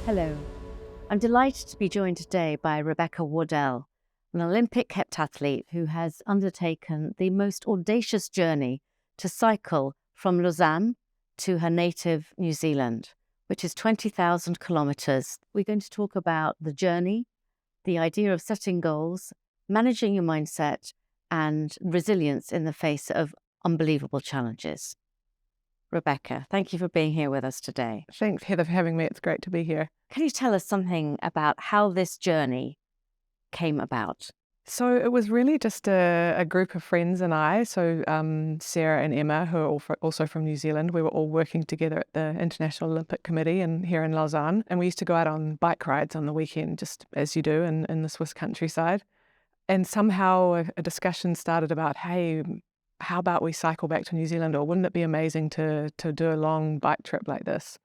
Hello. I'm delighted to be joined today by Rebecca Wardell, an Olympic heptathlete who has undertaken the most audacious journey to cycle from Lausanne to her native New Zealand, which is 20,000 kilometres. We're going to talk about the journey, the idea of setting goals, managing your mindset, and resilience in the face of unbelievable challenges. Rebecca, thank you for being here with us today. Thanks, Heather, for having me. It's great to be here. Can you tell us something about how this journey came about? So it was really just a group of friends and I, Sarah and Emma, who are also from New Zealand. We were all working together at the International Olympic Committee here in Lausanne. And we used to go out on bike rides on the weekend, just as you do in the Swiss countryside. And somehow a discussion started about, hey, how about we cycle back to New Zealand, or wouldn't it be amazing to do a long bike trip like this?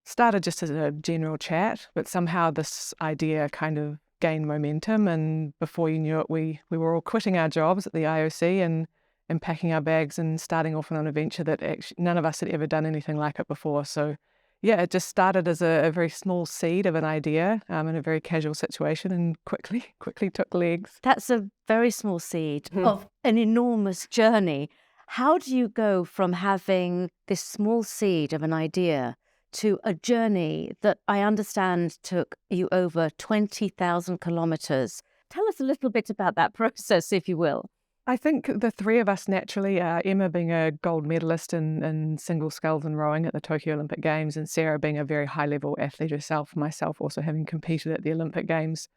Started just as a general chat, but somehow this idea kind of gained momentum, and before you knew it, we were all quitting our jobs at the IOC and packing our bags and starting off on an adventure that actually none of us had ever done anything like it before. So yeah, it just started as a very small seed of an idea in a very casual situation, and quickly took legs. That's a very small seed of an enormous journey. How do you go from having this small seed of an idea to a journey that I understand took you over 20,000 kilometres? Tell us a little bit about that process, if you will. I think the three of us naturally, Emma being a gold medalist in single sculls and rowing at the Tokyo Olympic Games, and Sarah being a very high-level athlete herself, myself also having competed at the Olympic Games,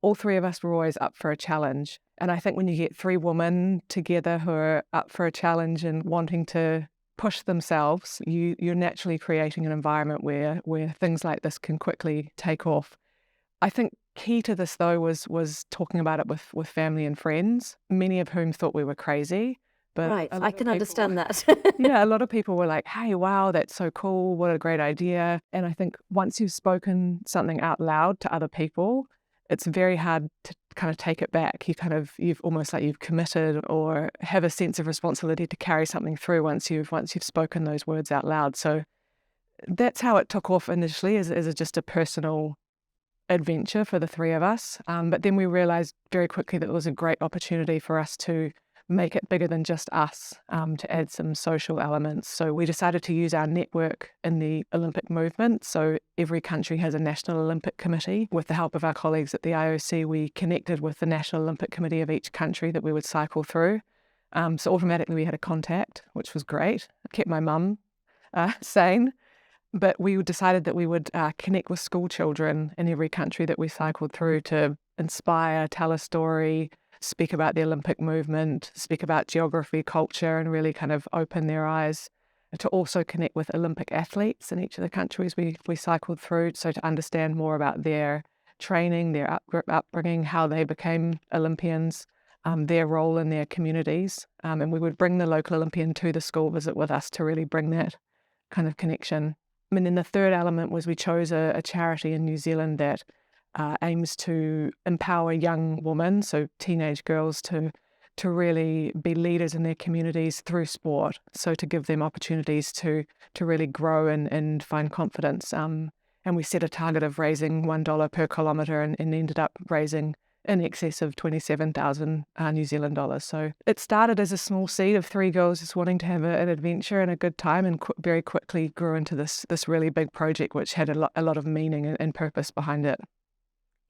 all three of us were always up for a challenge. And I think when you get three women together who are up for a challenge and wanting to push themselves, you're naturally creating an environment where things like this can quickly take off. I think key to this, though, was talking about it with family and friends, many of whom thought we were crazy. But Right, I can understand that. yeah, a lot of people were like, hey, wow, that's so cool. What a great idea. And I think once you've spoken something out loud to other people, it's very hard to kind of take it back. You've almost like you've committed or have a sense of responsibility to carry something through once you've spoken those words out loud. So that's how it took off initially, as just a personal adventure for the three of us. But then we realized very quickly that it was a great opportunity for us to make it bigger than just us, to add some social elements. So we decided to use our network in the Olympic movement. So every country has a National Olympic Committee. With the help of our colleagues at the IOC, we connected with the National Olympic Committee of each country that we would cycle through. So automatically we had a contact, which was great. It kept my mum sane. But we decided that we would connect with school children in every country that we cycled through to inspire, tell a story, speak about the Olympic movement, speak about geography, culture, and really kind of open their eyes. To also connect with Olympic athletes in each of the countries we cycled through, so to understand more about their training, their upbringing, how they became Olympians, their role in their communities. And we would bring the local Olympian to the school visit with us to really bring that kind of connection. And then the third element was we chose a charity in New Zealand that aims to empower young women, so teenage girls, to really be leaders in their communities through sport. So to give them opportunities to really grow and find confidence. And we set a target of raising $1 per kilometre and ended up raising in excess of 27,000 New Zealand dollars. So it started as a small seed of three girls just wanting to have an adventure and a good time, and very quickly grew into this really big project, which had a lot of meaning and purpose behind it.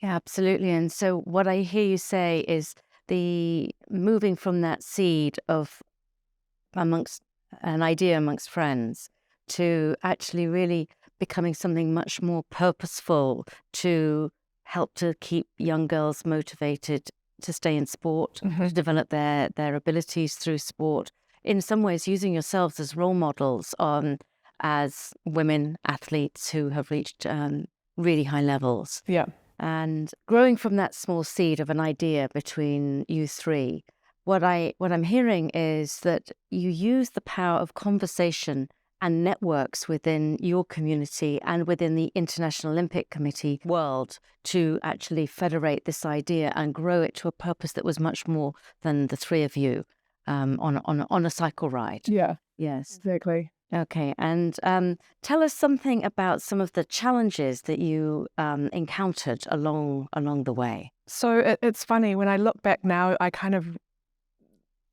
Yeah, absolutely. And so what I hear you say is the moving from that seed of amongst an idea amongst friends to actually really becoming something much more purposeful to help to keep young girls motivated to stay in sport, to develop their abilities through sport. In some ways, using yourselves as role models as women athletes who have reached really high levels. Yeah. And growing from that small seed of an idea between you three, what I'm hearing is that you use the power of conversation and networks within your community and within the International Olympic Committee world to actually federate this idea and grow it to a purpose that was much more than the three of you on a cycle ride. Yeah. Yes. Exactly. Okay, and tell us something about some of the challenges that you encountered along the way. So it's funny, when I look back now,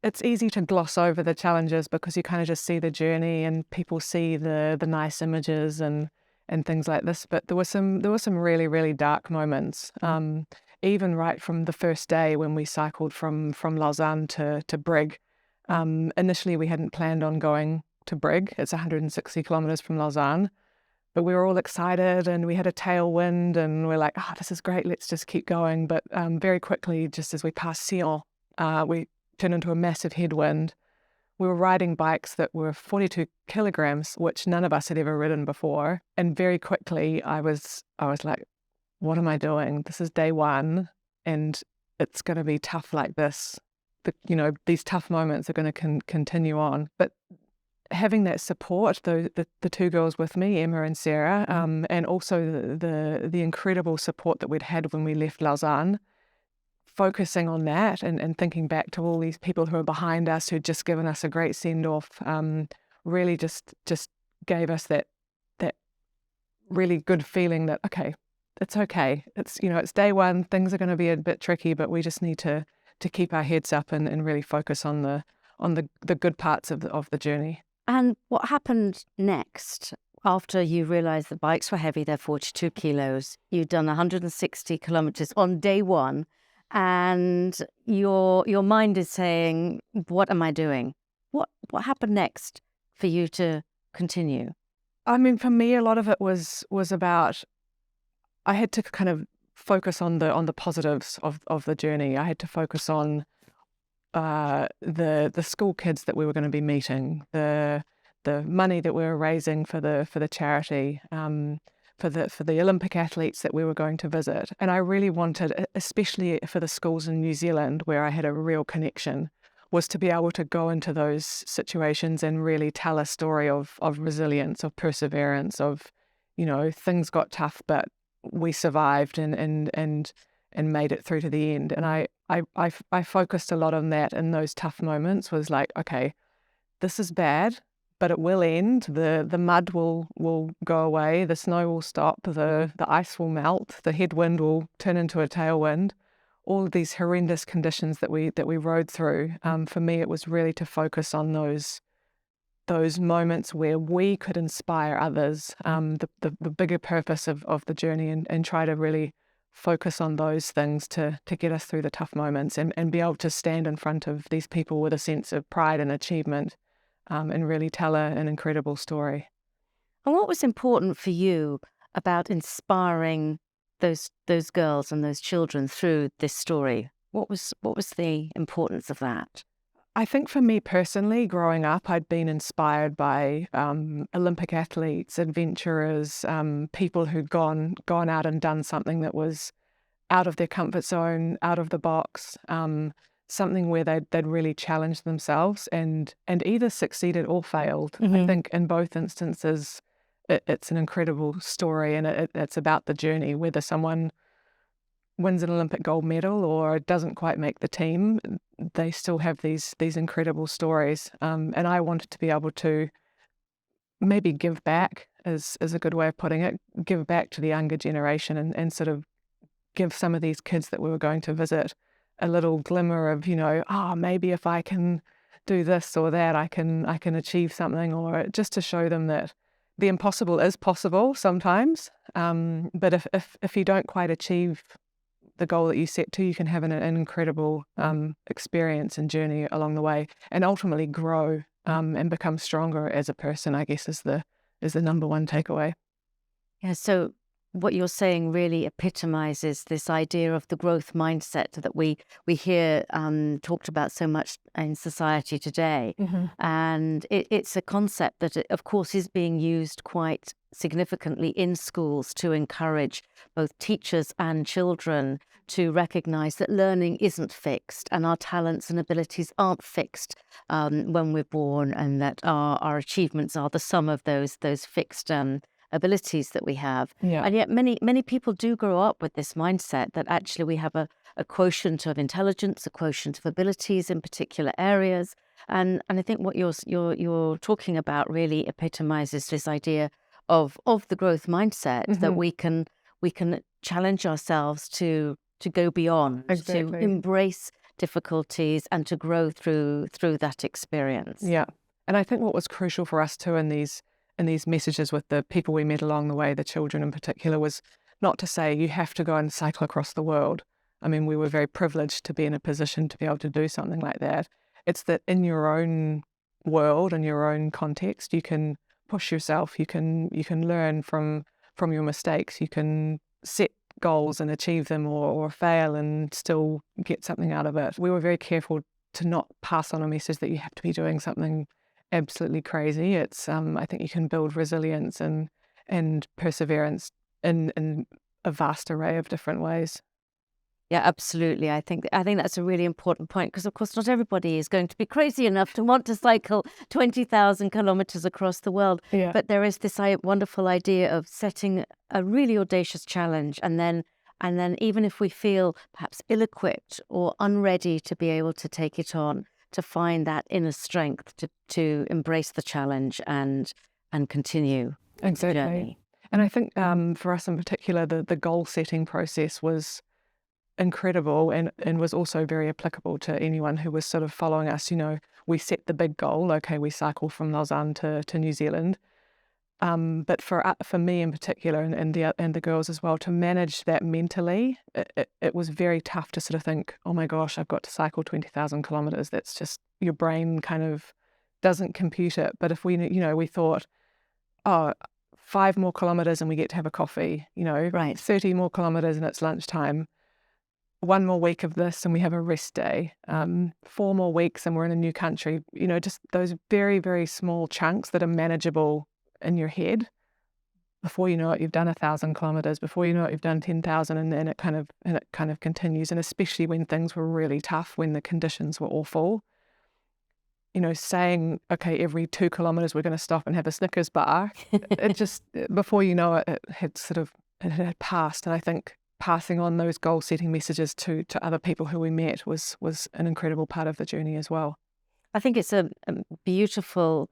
it's easy to gloss over the challenges because you kind of just see the journey and people see the nice images and things like this. But there were some really, really dark moments. Even right from the first day when we cycled from Lausanne to Brig. Initially, we hadn't planned on going to Brig. It's 160 kilometers from Lausanne. But we were all excited and we had a tailwind and we're like, oh, this is great, let's just keep going. But very quickly, just as we passed Sion, we turned into a massive headwind. We were riding bikes that were 42 kilograms, which none of us had ever ridden before. And very quickly, I was like, what am I doing? This is day one and it's going to be tough like this. These tough moments are going to continue on. But having that support, the two girls with me, Emma and Sarah, and also the incredible support that we'd had when we left Lausanne, focusing on that and thinking back to all these people who are behind us who'd just given us a great send-off, really just gave us that really good feeling that, okay, it's okay. It's day one, things are going to be a bit tricky, but we just need to keep our heads up and really focus on the good parts of the journey. And what happened next after you realized the bikes were heavy, they're 42 kilos, you'd done 160 kilometers on day one, and your mind is saying, what am I doing? What happened next for you to continue? I mean, for me, a lot of it was about, I had to kind of focus on the positives of the journey. I had to focus on the school kids that we were going to be meeting, the money that we were raising for the charity, for the Olympic athletes that we were going to visit. And I really wanted, especially for the schools in New Zealand where I had a real connection, was to be able to go into those situations and really tell a story of resilience, of perseverance, of, things got tough, but we survived and made it through to the end. And I focused a lot on that in those tough moments, was like, okay, this is bad, but it will end. The mud will go away, the snow will stop, the ice will melt, the headwind will turn into a tailwind. All of these horrendous conditions that we rode through. For me, it was really to focus on those moments where we could inspire others, the bigger purpose of the journey, and try to really focus on those things to get us through the tough moments and be able to stand in front of these people with a sense of pride and achievement, and really tell an incredible story. And what was important for you about inspiring those girls and those children through this story? What was the importance of that? I think for me personally, growing up, I'd been inspired by Olympic athletes, adventurers, people who'd gone out and done something that was out of their comfort zone, out of the box, something where they'd really challenged themselves and either succeeded or failed. Mm-hmm. I think in both instances, it's an incredible story, and it's about the journey, whether someone wins an Olympic gold medal or doesn't quite make the team, they still have these incredible stories. And I wanted to be able to maybe give back, is a good way of putting it, give back to the younger generation and sort of give some of these kids that we were going to visit a little glimmer of, maybe if I can do this or that, I can achieve something, or just to show them that the impossible is possible sometimes. But if you don't quite achieve the goal that you set to, you can have an incredible experience and journey along the way, and ultimately grow and become stronger as a person, I guess, is the number one takeaway. Yeah, so what you're saying really epitomizes this idea of the growth mindset that we hear talked about so much in society today. Mm-hmm. And it's a concept that, of course, is being used quite significantly in schools to encourage both teachers and children to recognize that learning isn't fixed and our talents and abilities aren't fixed when we're born, and that our achievements are the sum of those fixed abilities that we have. Yeah. And yet many people do grow up with this mindset that actually we have a a quotient of intelligence, a quotient of abilities in particular areas. And I think what you're talking about really epitomizes this idea of the growth mindset, that we can challenge ourselves to go beyond, to embrace difficulties and to grow through that experience. Yeah. And I think what was crucial for us too in these messages with the people we met along the way, the children in particular, was not to say you have to go and cycle across the world. I mean, we were very privileged to be in a position to be able to do something like that. It's that in your own world, in your own context, you can push yourself, you can learn from your mistakes, you can set goals and achieve them, or fail and still get something out of it. We were very careful to not pass on a message that you have to be doing something absolutely crazy. It's I think you can build resilience and perseverance in a vast array of different ways. Yeah, absolutely. I think that's a really important point, because, of course, not everybody is going to be crazy enough to want to cycle 20,000 kilometers across the world. Yeah. But there is this wonderful idea of setting a really audacious challenge, and then even if we feel perhaps ill-equipped or unready to be able to take it on, to find that inner strength to embrace the challenge and continue the journey. And I think for us in particular, the goal setting process was incredible and was also very applicable to anyone who was sort of following us. You know, we set the big goal. Okay, we cycle from Lausanne to New Zealand. But for me in particular, and the girls as well, to manage that mentally, it was very tough to sort of think, oh my gosh, I've got to cycle 20,000 kilometers. That's just, your brain kind of doesn't compute it. But if we thought, oh, 5 more kilometers and we get to have a coffee, Right. 30 more kilometers and it's lunchtime. 1 more week of this and we have a rest day, 4 more weeks and we're in a new country, just those very, very small chunks that are manageable in your head. Before you know it, you've done 1,000 kilometers. Before you know it, you've done 10,000, and then it kind of continues. And especially when things were really tough, when the conditions were awful, saying, okay, every 2 kilometers we're going to stop and have a Snickers bar. It just, before you know it, it had passed. And I think passing on those goal-setting messages to other people who we met was an incredible part of the journey as well. I think it's a beautiful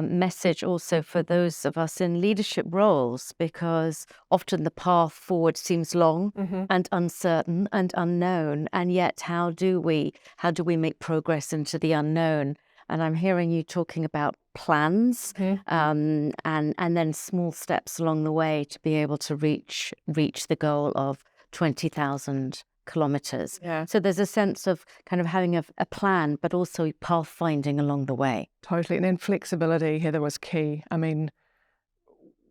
message also for those of us in leadership roles, because often the path forward seems long and uncertain and unknown, and yet how do we make progress into the unknown? And I'm hearing you talking about plans, and then small steps along the way to be able to reach the goal of 20,000 kilometers. Yeah. So there's a sense of kind of having a plan, but also pathfinding along the way. Totally. And then flexibility, Heather, was key. I mean,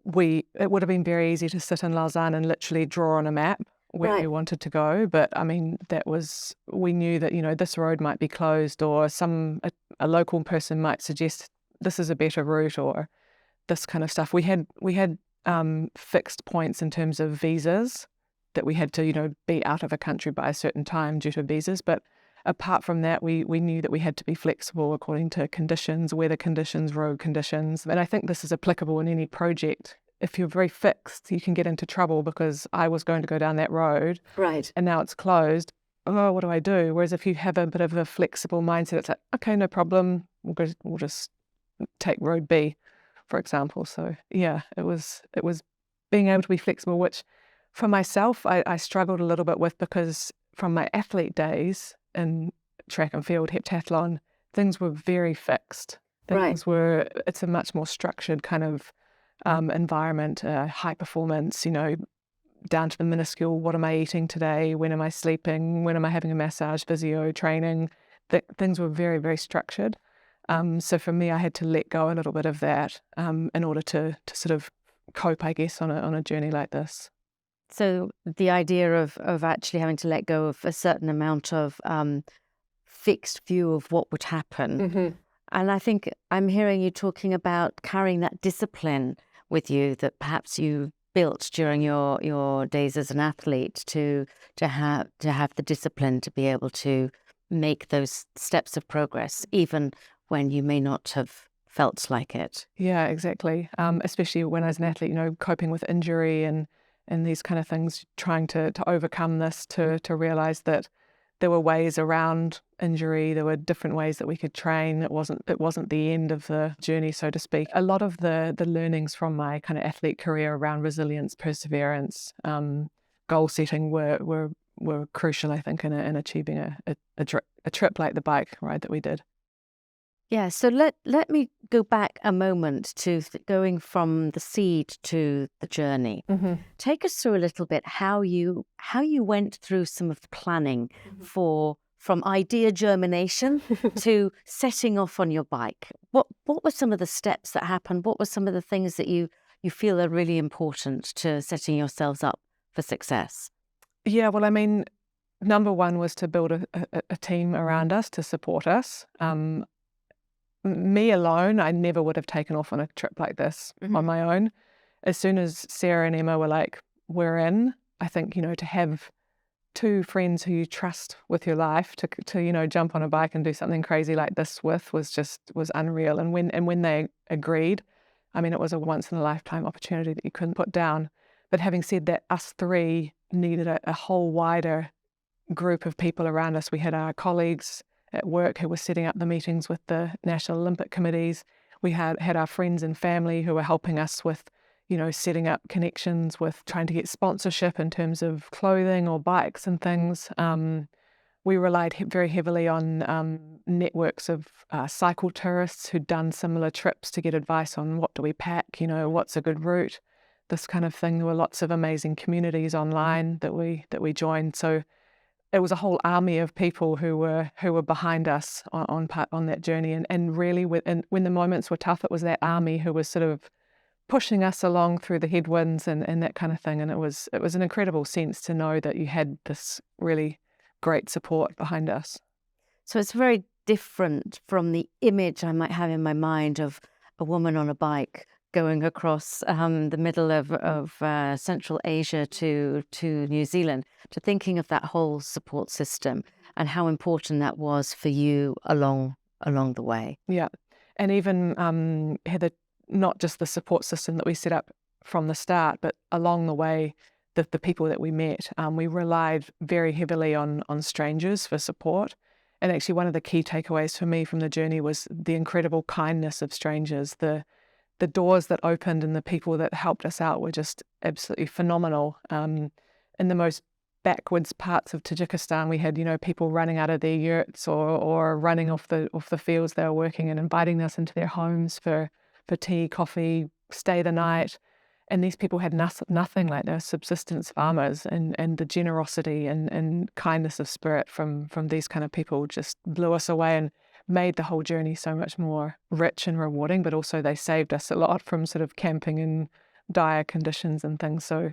it would have been very easy to sit in Lausanne and literally draw on a map where we wanted to go. But I mean, we knew that, this road might be closed, or a local person might suggest this is a better route, or this kind of stuff. We had fixed points in terms of visas that we had to, be out of a country by a certain time due to visas. But apart from that, we knew that we had to be flexible according to conditions, weather conditions, road conditions. And I think this is applicable in any project. If you're very fixed, you can get into trouble, because I was going to go down that road. Right. And now it's closed. Oh, what do I do? Whereas if you have a bit of a flexible mindset, it's like, okay, no problem. We'll just take road B, for example. So yeah, it was being able to be flexible, which for myself, I struggled a little bit with, because from my athlete days in track and field, heptathlon, things were very fixed. It's a much more structured kind of environment, high performance, down to the minuscule, what am I eating today? When am I sleeping? When am I having a massage, physio, training? Things were very, very structured. So for me, I had to let go a little bit of that in order to sort of cope, I guess, on a journey like this. So the idea of actually having to let go of a certain amount of fixed view of what would happen. And I think I'm hearing you talking about carrying that discipline with you that perhaps you built during your days as an athlete to have the discipline to be able to make those steps of progress, even when you may not have felt like it. Yeah, exactly. Especially when I was an athlete, coping with injury and and these kind of things, trying to overcome this, to realize that there were ways around injury. There were different ways that we could train. It wasn't the end of the journey, so to speak. A lot of the learnings from my kind of athlete career around resilience, perseverance, goal setting were crucial, I think, in achieving a trip like the bike ride that we did. Yeah, so let me go back a moment to going from the seed to the journey. Mm-hmm. Take us through a little bit how you went through some of the planning from idea germination to setting off on your bike. What were some of the steps that happened? What were some of the things that you feel are really important to setting yourselves up for success? Yeah, well, I mean, number one was to build a team around us to support us. Me alone, I never would have taken off on a trip like this on my own. As soon as Sarah and Emma were like, we're in, I think, to have two friends who you trust with your life to jump on a bike and do something crazy like this was unreal. And when they agreed, I mean, it was a once in a lifetime opportunity that you couldn't put down. But having said that, us three needed a whole wider group of people around us. We had our colleagues at work who were setting up the meetings with the National Olympic committees. We had our friends and family who were helping us with, setting up connections, with trying to get sponsorship in terms of clothing or bikes and things. We relied very heavily on networks of cycle tourists who'd done similar trips to get advice on what do we pack, what's a good route, this kind of thing. There were lots of amazing communities online that we joined. So it was a whole army of people who were behind us on that journey, and really when the moments were tough, it was that army who was sort of pushing us along through the headwinds and that kind of thing. And it was an incredible sense to know that you had this really great support behind us. So it's very different from the image I might have in my mind of a woman on a bike going across the middle of Central Asia to New Zealand, to thinking of that whole support system and how important that was for you along the way. Yeah. And even Heather, not just the support system that we set up from the start, but along the way, the people that we met, we relied very heavily on strangers for support. And actually one of the key takeaways for me from the journey was the incredible kindness of strangers. The doors that opened and the people that helped us out were just absolutely phenomenal. In the most backwards parts of Tajikistan, we had people running out of their yurts or running off the fields they were working in, inviting us into their homes for tea, coffee, stay the night. And these people had nothing, like they're subsistence farmers, and the generosity and kindness of spirit from these kind of people just blew us away and made the whole journey so much more rich and rewarding. But also they saved us a lot from sort of camping in dire conditions and things. So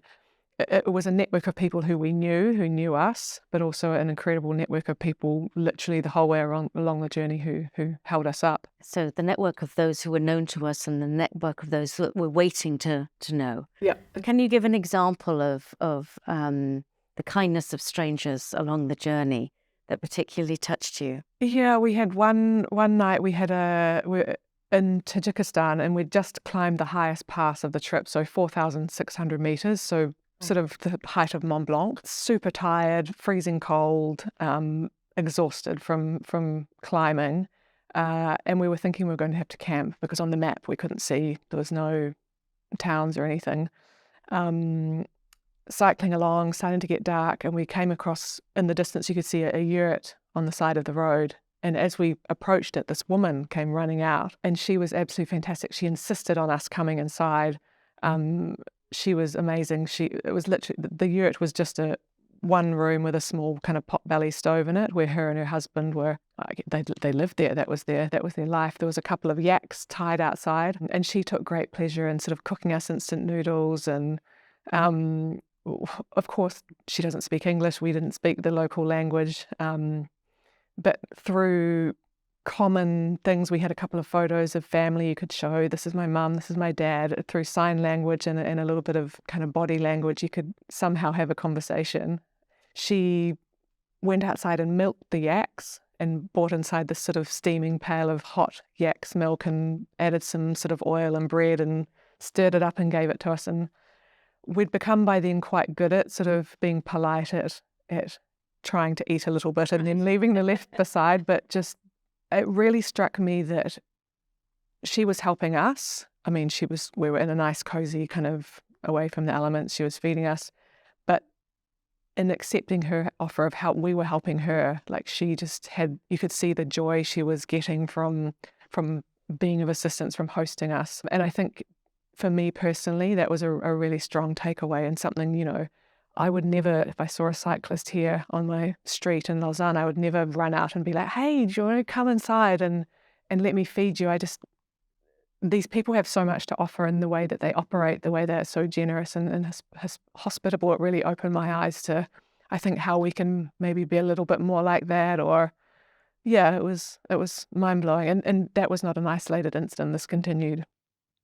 it was a network of people who knew us, but also an incredible network of people literally the whole way along the journey who held us up. So the network of those who were known to us and the network of those that were waiting to know. Yeah. Can you give an example of the kindness of strangers along the journey that particularly touched you? Yeah, we had one night we were in Tajikistan, and we'd just climbed the highest pass of the trip, so 4,600 meters, so sort of the height of Mont Blanc. Super tired, freezing cold, exhausted from climbing, and we were thinking we were going to have to camp because on the map we couldn't see, there was no towns or anything. Cycling along, starting to get dark, and we came across, in the distance you could see a yurt on the side of the road. And as we approached it, this woman came running out, and she was absolutely fantastic. She insisted on us coming inside. She was amazing. It was literally, the yurt was just one room with a small kind of pot-belly stove in it, where her and her husband were, they lived there. That was their life. There was a couple of yaks tied outside, and she took great pleasure in sort of cooking us instant noodles. And of course, she doesn't speak English. We didn't speak the local language. But through common things, we had a couple of photos of family you could show. This is my mum, this is my dad. Through sign language and a little bit of kind of body language, you could somehow have a conversation. She went outside and milked the yaks and brought inside this sort of steaming pail of hot yak's milk and added some sort of oil and bread and stirred it up and gave it to us. And we'd become by then quite good at sort of being polite at trying to eat a little bit and then leaving the left beside. But just, it really struck me that she was helping us. I mean, we were in a nice, cozy kind of away from the elements. She was feeding us. But in accepting her offer of help, we were helping her. Like, she just had, you could see the joy she was getting from being of assistance, from hosting us. And I think for me personally, that was a really strong takeaway, and something, you know, I would never, if I saw a cyclist here on my street in Lausanne, I would never run out and be like, hey, do you want to come inside and let me feed you? These people have so much to offer in the way that they operate, the way they're so generous and hospitable. It really opened my eyes to, I think, how we can maybe be a little bit more like that. Or, yeah, it was mind-blowing. And that was not an isolated incident. This continued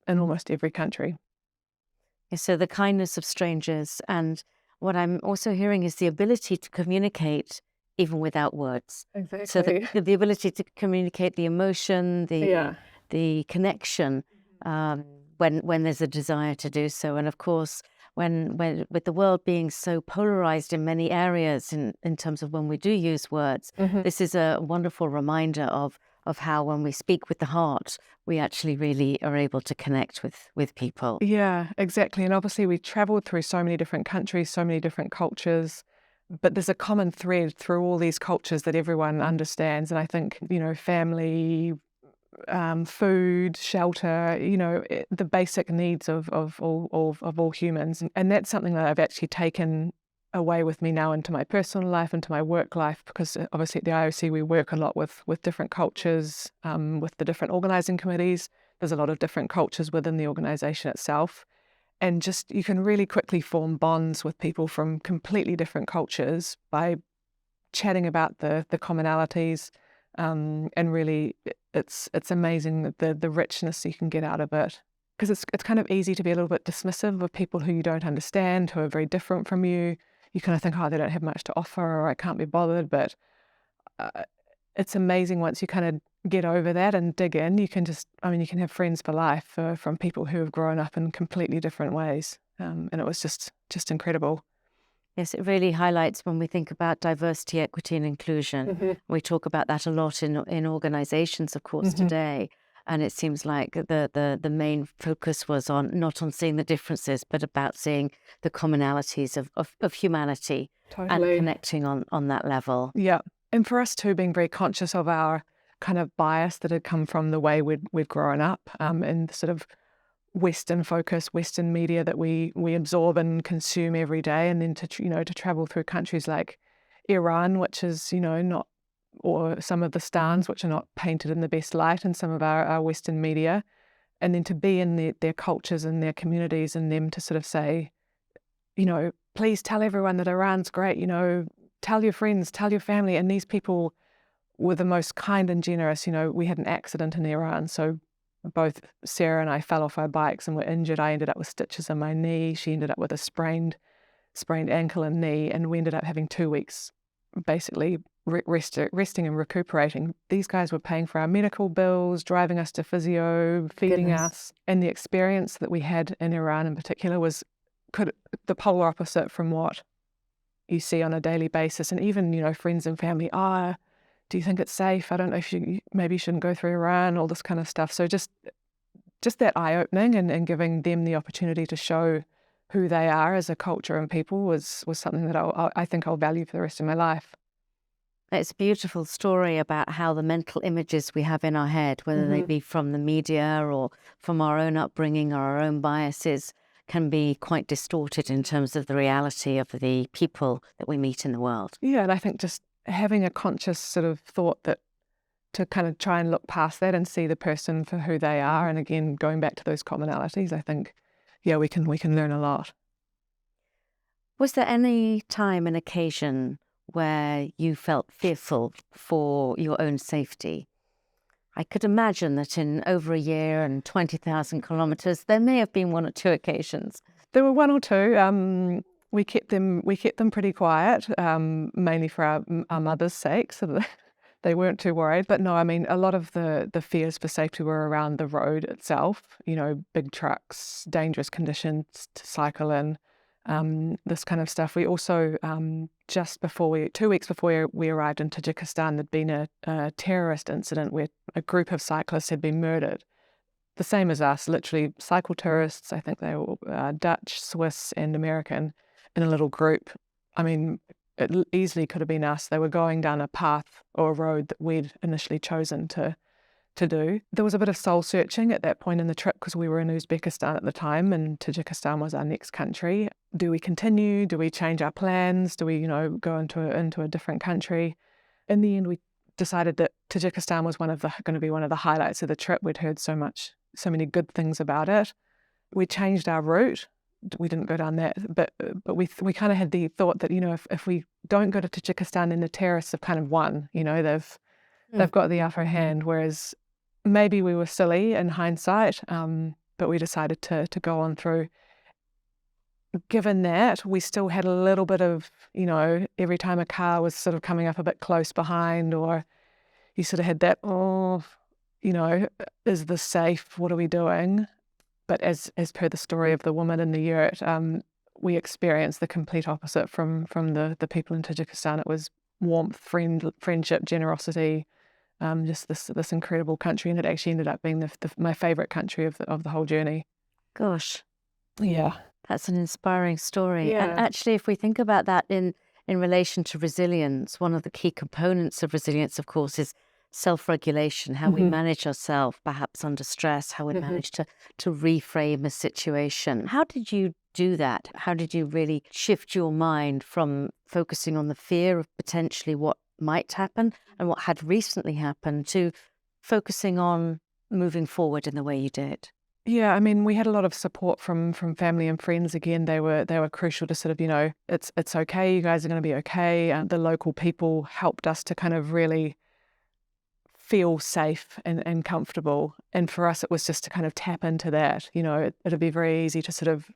in almost every country. So the kindness of strangers, and what I'm also hearing is the ability to communicate even without words. Exactly. So the ability to communicate the emotion, the connection, when there's a desire to do so. And of course, when with the world being so polarized in many areas in terms of when we do use words, this is a wonderful reminder of how when we speak with the heart, we actually really are able to connect with people. Yeah, exactly. And obviously we traveled through so many different countries, so many different cultures, but there's a common thread through all these cultures that everyone understands. And I think, you know, family, food, shelter, you know, the basic needs of all humans. And that's something that I've actually taken away with me now into my personal life, into my work life, because obviously at the IOC we work a lot with different cultures, with the different organising committees. There's a lot of different cultures within the organisation itself. And just, you can really quickly form bonds with people from completely different cultures by chatting about the commonalities. And really, it's amazing the richness you can get out of it. Because it's kind of easy to be a little bit dismissive of people who you don't understand, who are very different from you. You kind of think, oh, they don't have much to offer, or I can't be bothered. But it's amazing once you kind of get over that and dig in. You can you can have friends for life from people who have grown up in completely different ways. And it was just incredible. Yes, it really highlights when we think about diversity, equity, and inclusion. We talk about that a lot in organizations, of course, today. And it seems like the main focus was not on seeing the differences, but about seeing the commonalities of humanity. Totally. And connecting on that level. Yeah. And for us too, being very conscious of our kind of bias that had come from the way we'd grown up, and the sort of Western focus, Western media that we absorb and consume every day, and then to travel through countries like Iran, which is, not, or some of the stans which are not painted in the best light in some of our Western media, and then to be in their cultures and their communities, and them to sort of say, please tell everyone that Iran's great, tell your friends, tell your family. And these people were the most kind and generous. We had an accident in Iran, so both Sarah and I fell off our bikes and were injured. I ended up with stitches in my knee. She ended up with a sprained ankle and knee, and we ended up having 2 weeks basically resting and recuperating. These guys were paying for our medical bills, driving us to physio, feeding us. And the experience that we had in Iran in particular was the polar opposite from what you see on a daily basis. And even, friends and family, do you think it's safe? I don't know if you maybe shouldn't go through Iran, all this kind of stuff. So just that eye-opening and giving them the opportunity to show who they are as a culture and people was something that I think I'll value for the rest of my life. It's a beautiful story about how the mental images we have in our head, whether they be from the media or from our own upbringing or our own biases, can be quite distorted in terms of the reality of the people that we meet in the world. Yeah, and I think just having a conscious sort of thought that to kind of try and look past that and see the person for who they are, and again going back to those commonalities, I think, we can learn a lot. Was there any time and occasion where you felt fearful for your own safety? I could imagine that in over a year and 20,000 kilometres, there may have been one or two occasions. There were one or two. We kept them pretty quiet, mainly for our mother's sake, so that they weren't too worried. But no, a lot of the fears for safety were around the road itself. Big trucks, dangerous conditions to cycle in. this kind of stuff. We also, just before 2 weeks before we arrived in Tajikistan, there'd been a terrorist incident where a group of cyclists had been murdered. The same as us, literally cycle tourists. I think they were Dutch, Swiss, and American in a little group. I mean, it easily could have been us. They were going down a path or a road that we'd initially chosen to do. There was a bit of soul searching at that point in the trip because we were in Uzbekistan at the time and Tajikistan was our next country. Do we continue? Do we change our plans? Do we, go into a different country? In the end, we decided that Tajikistan was going to be one of the highlights of the trip. We'd heard so many good things about it. We changed our route. We didn't go down that, but we kind of had the thought that if we don't go to Tajikistan, then the terrorists have kind of won. They've got the upper hand. Whereas maybe we were silly in hindsight, but we decided to go on through. Given that, we still had a little bit of, every time a car was sort of coming up a bit close behind, or you sort of had that, is this safe? What are we doing? But as per the story of the woman in the yurt, we experienced the complete opposite from the people in Tajikistan. It was warmth, friendship, generosity, just this incredible country, and it actually ended up being my favourite country of the whole journey. Gosh. Yeah. That's an inspiring story. Yeah. And actually, if we think about that in relation to resilience, one of the key components of resilience, of course, is self-regulation, how we manage ourselves, perhaps under stress, how we manage to reframe a situation. How did you do that? How did you really shift your mind from focusing on the fear of potentially what might happen and what had recently happened to focusing on moving forward in the way you did? Yeah, I mean, we had a lot of support from family and friends. Again, they were crucial to sort of, it's okay, you guys are going to be okay. The local people helped us to kind of really feel safe and comfortable. And for us, it was just to kind of tap into that. It'd be very easy to sort of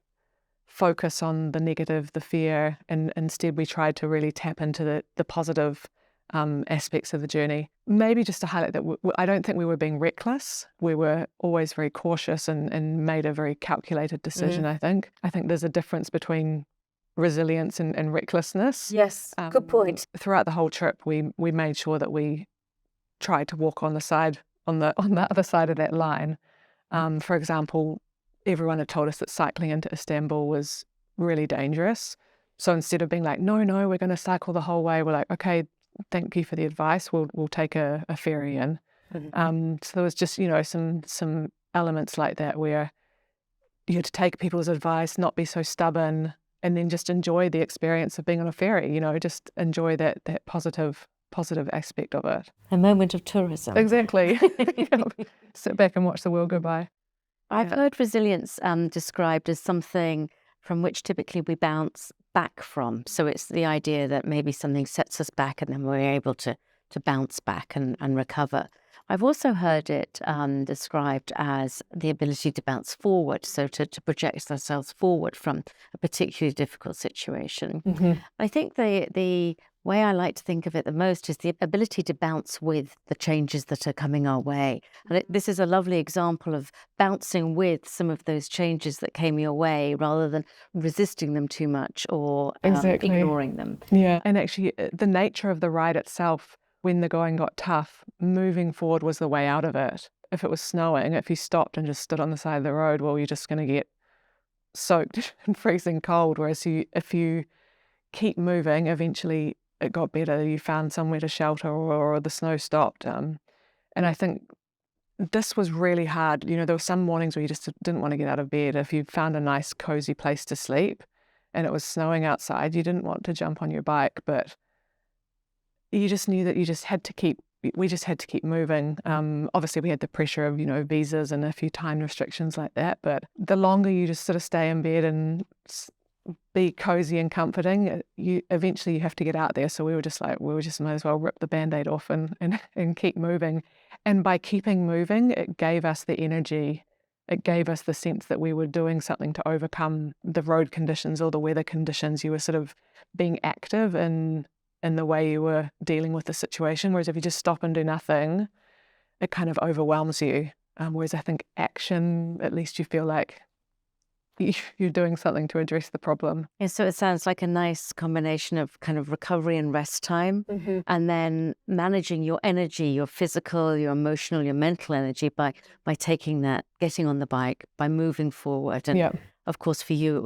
focus on the negative, the fear, and instead we tried to really tap into the positive aspects of the journey. Maybe just to highlight that I don't think we were being reckless. We were always very cautious and made a very calculated decision, I think. I think there's a difference between resilience and recklessness. Yes, good point. Throughout the whole trip, we made sure that we tried to walk on the other side of that line. For example, everyone had told us that cycling into Istanbul was really dangerous. So instead of being like, no, we're going to cycle the whole way, we're like, okay, thank you for the advice. We'll take a ferry in. So there was just, some elements like that where you had to take people's advice, not be so stubborn, and then just enjoy the experience of being on a ferry. Just enjoy that positive aspect of it. A moment of tourism. Exactly. Sit back and watch the world go by. I've heard resilience described as something from which typically we bounce back from. So it's the idea that maybe something sets us back and then we're able to bounce back and recover. I've also heard it described as the ability to bounce forward, so to project ourselves forward from a particularly difficult situation. I think the way I like to think of it the most is the ability to bounce with the changes that are coming our way. And this is a lovely example of bouncing with some of those changes that came your way rather than resisting them too much or ignoring them. Yeah, and actually the nature of the ride itself, when the going got tough, moving forward was the way out of it. If it was snowing, if you stopped and just stood on the side of the road, well, you're just going to get soaked and freezing cold. Whereas if you keep moving, eventually it got better. You found somewhere to shelter or the snow stopped. And I think this was really hard. There were some mornings where you just didn't want to get out of bed. If you found a nice cozy place to sleep and it was snowing outside, you didn't want to jump on your bike, but you just knew that we just had to keep moving. Obviously we had the pressure of, visas and a few time restrictions like that, but the longer you just sort of stay in bed and be cozy and comforting, you eventually have to get out there. So we were just might as well rip the Band-Aid off and keep moving. And by keeping moving, it gave us the energy. It gave us the sense that we were doing something to overcome the road conditions or the weather conditions. You were sort of being active in the way you were dealing with the situation. Whereas if you just stop and do nothing, it kind of overwhelms you. Whereas I think action, at least you feel like you're doing something to address the problem. And so it sounds like a nice combination of kind of recovery and rest time, and then managing your energy, your physical, your emotional, your mental energy by taking that, getting on the bike, by moving forward. And Yeah. of course, for you,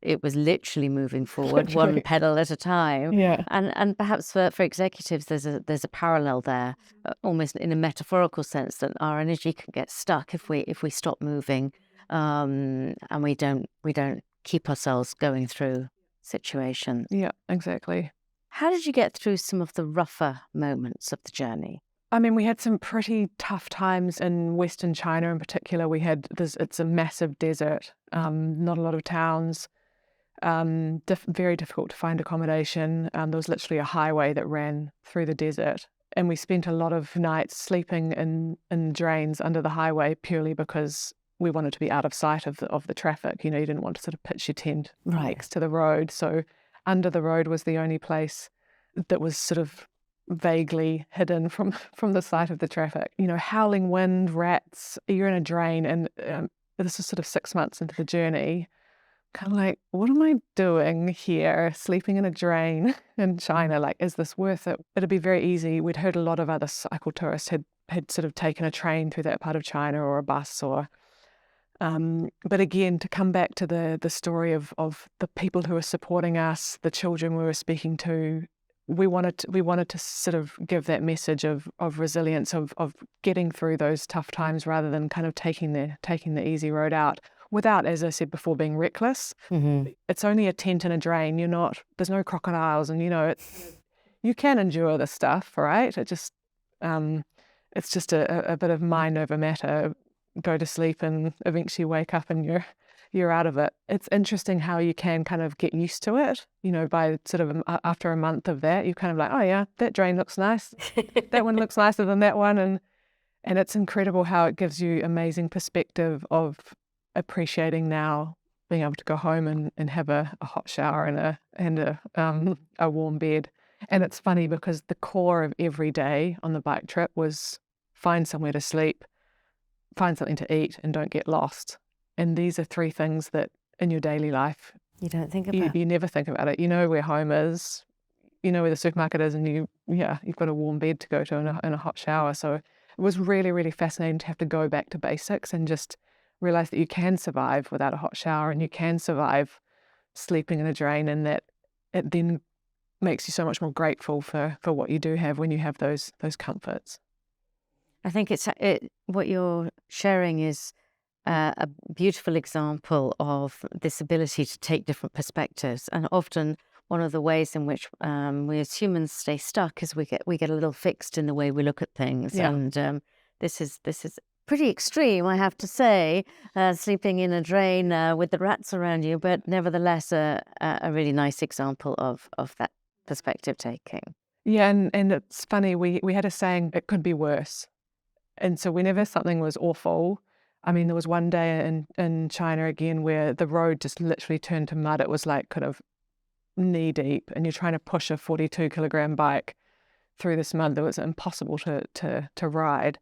it was literally moving forward, That's one right. pedal at a time. Yeah. And perhaps for executives, there's a parallel there, almost in a metaphorical sense, that our energy can get stuck if we stop moving, and we don't keep ourselves going through situations. Yeah, exactly. How did you get through some of the rougher moments of the journey? I mean, we had some pretty tough times in Western China in particular. It's a massive desert, not a lot of towns, very difficult to find accommodation. There was literally a highway that ran through the desert. And we spent a lot of nights sleeping in drains under the highway purely because we wanted to be out of sight of the traffic. You didn't want to sort of pitch your tent next to the road. So under the road was the only place that was sort of vaguely hidden from the sight of the traffic. Howling wind, rats, you're in a drain. And this is sort of 6 months into the journey. Kind of like, what am I doing here, sleeping in a drain in China? Like, is this worth it? It'd be very easy. We'd heard a lot of other cycle tourists had sort of taken a train through that part of China or a bus or... but again, to come back to the story of the people who were supporting us, the children we were speaking to, we wanted to sort of give that message of resilience, of getting through those tough times rather than kind of taking the easy road out without, as I said before, being reckless. It's only a tent and a drain. There's no crocodiles, and you can endure this stuff, right? It's just a bit of mind over matter. Go to sleep and eventually wake up and you're out of it. It's interesting how you can kind of get used to it. By sort of after a month of that, you're kind of like, oh yeah, that drain looks nice. That one looks nicer than that one. And it's incredible how it gives you amazing perspective of appreciating now being able to go home and have a hot shower and a warm bed. And it's funny because the core of every day on the bike trip was find somewhere to sleep, find something to eat, and don't get lost. And these are 3 things that in your daily life You don't think about. you never think about it. You know where home is, you know where the supermarket is, and you've got a warm bed to go to and a hot shower. So it was really, really fascinating to have to go back to basics and just realize that you can survive without a hot shower and you can survive sleeping in a drain, and that it then makes you so much more grateful for what you do have when you have those comforts. I think what you're sharing is a beautiful example of this ability to take different perspectives. And often one of the ways in which we as humans stay stuck is we get a little fixed in the way we look at things. Yeah. And this is pretty extreme, I have to say, sleeping in a drain with the rats around you, but nevertheless a really nice example of that perspective taking. Yeah, and it's funny, we had a saying, it could be worse. And so whenever something was awful, I mean, there was one day in China again where the road just literally turned to mud. It was like kind of knee deep, and you're trying to push a 42-kilogram bike through this mud that was impossible to ride.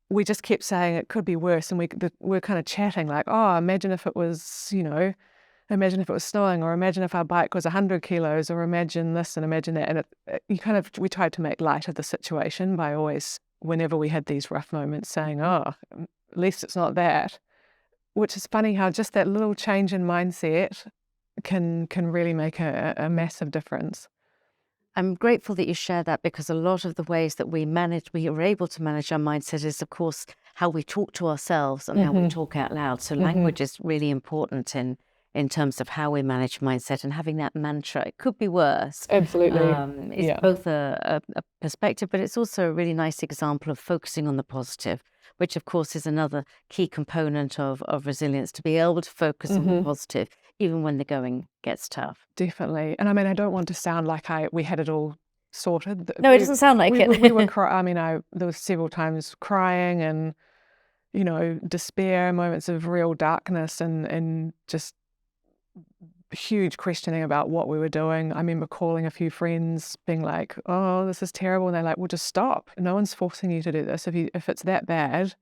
We just kept saying it could be worse, and we're kind of chatting like, oh, imagine if it was, imagine if it was snowing, or imagine if our bike was 100 kilos, or imagine this and imagine that. And we tried to make light of the situation by always, whenever we had these rough moments, saying, oh, at least it's not that. Which is funny how just that little change in mindset can really make a massive difference. I'm grateful that you share that, because a lot of the ways that we are able to manage our mindset is, of course, how we talk to ourselves and how we talk out loud. So language is really important in terms of how we manage mindset, and having that mantra, it could be worse. Absolutely. It's both a perspective, but it's also a really nice example of focusing on the positive, which of course is another key component of resilience, to be able to focus on the positive, even when the going gets tough. Definitely. And I mean, I don't want to sound like we had it all sorted. No, it doesn't sound like it. We were there was several times crying and, despair, moments of real darkness and just huge questioning about what we were doing. I remember calling a few friends being like, oh, this is terrible. And they're like, well, just stop. No one's forcing you to do this. If it's that bad,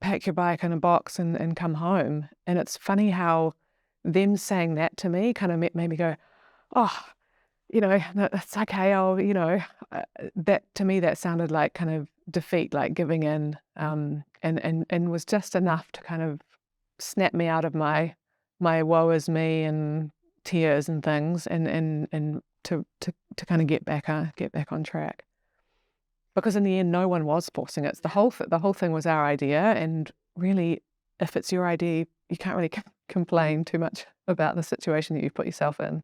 pack your bike in a box and come home. And it's funny how them saying that to me kind of made me go, oh, no, it's okay. That to me, that sounded like kind of defeat, like giving in, and was just enough to kind of snap me out of my woe is me and tears and things, and to kind of get back on track. Because in the end, no one was forcing it. The whole thing was our idea, and really, if it's your idea, you can't really complain too much about the situation that you've put yourself in.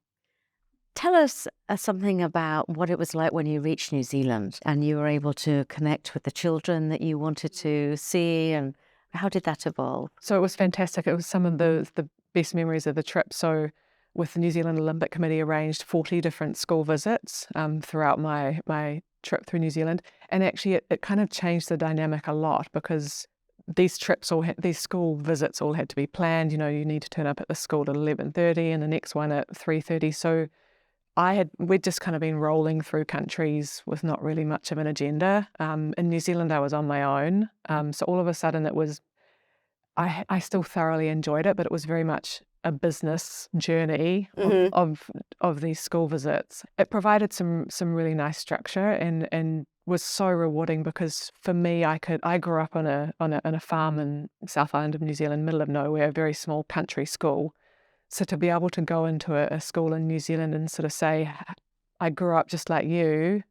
Tell us something about what it was like when you reached New Zealand and you were able to connect with the children that you wanted to see, and how did that evolve? So it was fantastic. It was some of the best memories of the trip. So with the New Zealand Olympic Committee arranged 40 different school visits throughout my trip through New Zealand. And actually it kind of changed the dynamic a lot, because these trips these school visits all had to be planned. You need to turn up at the school at 11:30 and the next one at 3:30. So we'd just kind of been rolling through countries with not really much of an agenda. In New Zealand, I was on my own. So all of a sudden I still thoroughly enjoyed it, but it was very much a business journey of these school visits. It provided some really nice structure and was so rewarding, because for me, I grew up on a farm in South Island of New Zealand, middle of nowhere, a very small country school. So to be able to go into a school in New Zealand and sort of say, I grew up just like you,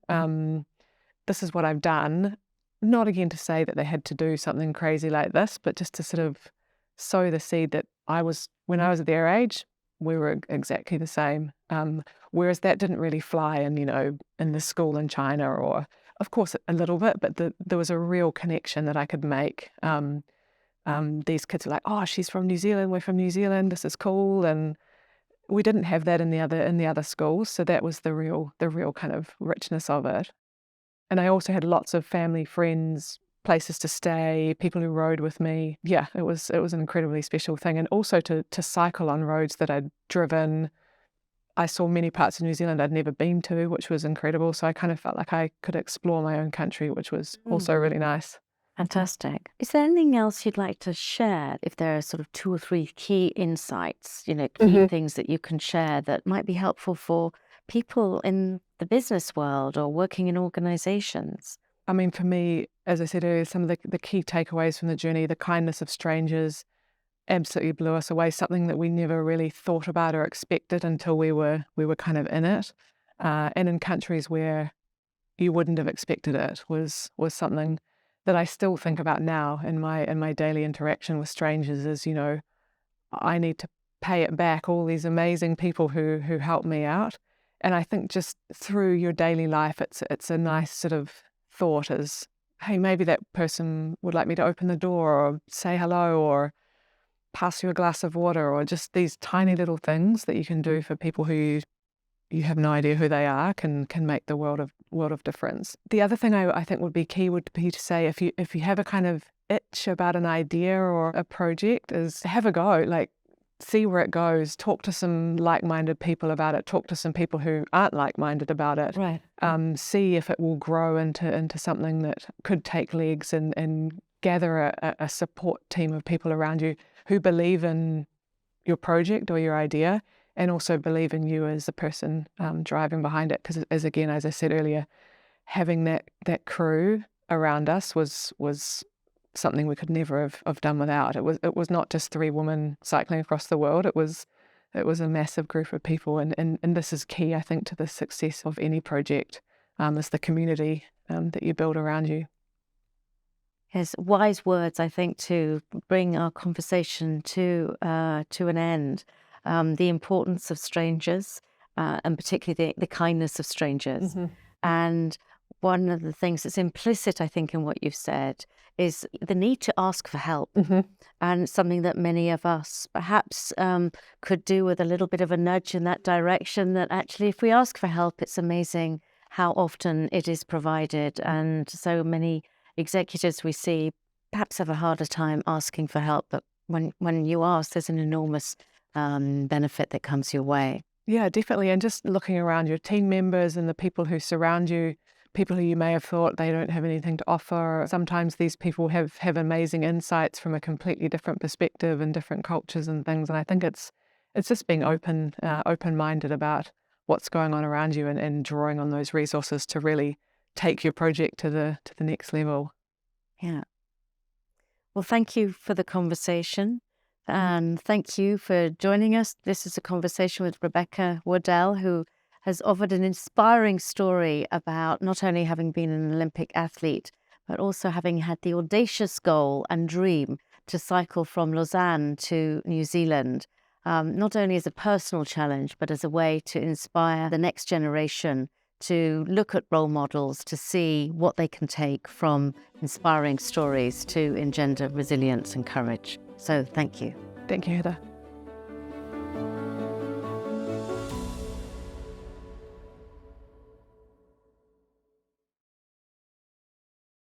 this is what I've done. Not again to say that they had to do something crazy like this, but just to sort of sow the seed that when I was at their age, we were exactly the same. Whereas that didn't really fly in the school in China, or of course a little bit, but there was a real connection that I could make. These kids are like, oh, she's from New Zealand, we're from New Zealand, this is cool. And we didn't have that in the other schools. So that was the real kind of richness of it. And I also had lots of family, friends, places to stay, people who rode with me. Yeah, it was an incredibly special thing. And also to cycle on roads that I'd driven. I saw many parts of New Zealand I'd never been to, which was incredible. So I kind of felt like I could explore my own country, which was also really nice. Fantastic. Is there anything else you'd like to share? If there are sort of 2 or 3 key insights, key things that you can share that might be helpful for people in the business world or working in organizations? I mean, for me, as I said earlier, some of the key takeaways from the journey, the kindness of strangers absolutely blew us away, something that we never really thought about or expected until we were kind of in it. And in countries where you wouldn't have expected it was something that I still think about now in my daily interaction with strangers. Is I need to pay it back, all these amazing people who helped me out. And I think just through your daily life, it's a nice sort of thought is, hey, maybe that person would like me to open the door or say hello or pass you a glass of water, or just these tiny little things that you can do for people who you have no idea who they are can make the world of difference. The other thing I think would be key would be to say, if you have a kind of itch about an idea or a project, is have a go, like see where it goes, talk to some like-minded people about it, talk to some people who aren't like-minded about it, right? See if it will grow into something that could take legs, and gather a support team of people around you who believe in your project or your idea, and also believe in you as the person driving behind it. Because as I said earlier, having that crew around us was something we could never have done without. It was not just 3 women cycling across the world. It was a massive group of people, and this is key, I think, to the success of any project, is the community that you build around you. Yes, wise words, I think, to bring our conversation to an end. The importance of strangers, and particularly the kindness of strangers. And one of the things that's implicit, I think, in what you've said is the need to ask for help. And something that many of us perhaps could do with a little bit of a nudge in that direction, that actually if we ask for help, it's amazing how often it is provided. And so many executives we see perhaps have a harder time asking for help, but when you ask, there's an enormous benefit that comes your way. Yeah, definitely. And just looking around your team members and the people who surround you, people who you may have thought they don't have anything to offer. Sometimes these people have amazing insights from a completely different perspective and different cultures and things. And I think it's just being open-minded about what's going on around you and drawing on those resources to really take your project to the next level. Yeah. Well, thank you for the conversation. And thank you for joining us. This is a conversation with Rebecca Wardell, who has offered an inspiring story about not only having been an Olympic athlete, but also having had the audacious goal and dream to cycle from Lausanne to New Zealand, not only as a personal challenge, but as a way to inspire the next generation to look at role models, to see what they can take from inspiring stories to engender resilience and courage. So thank you. Thank you, Heather.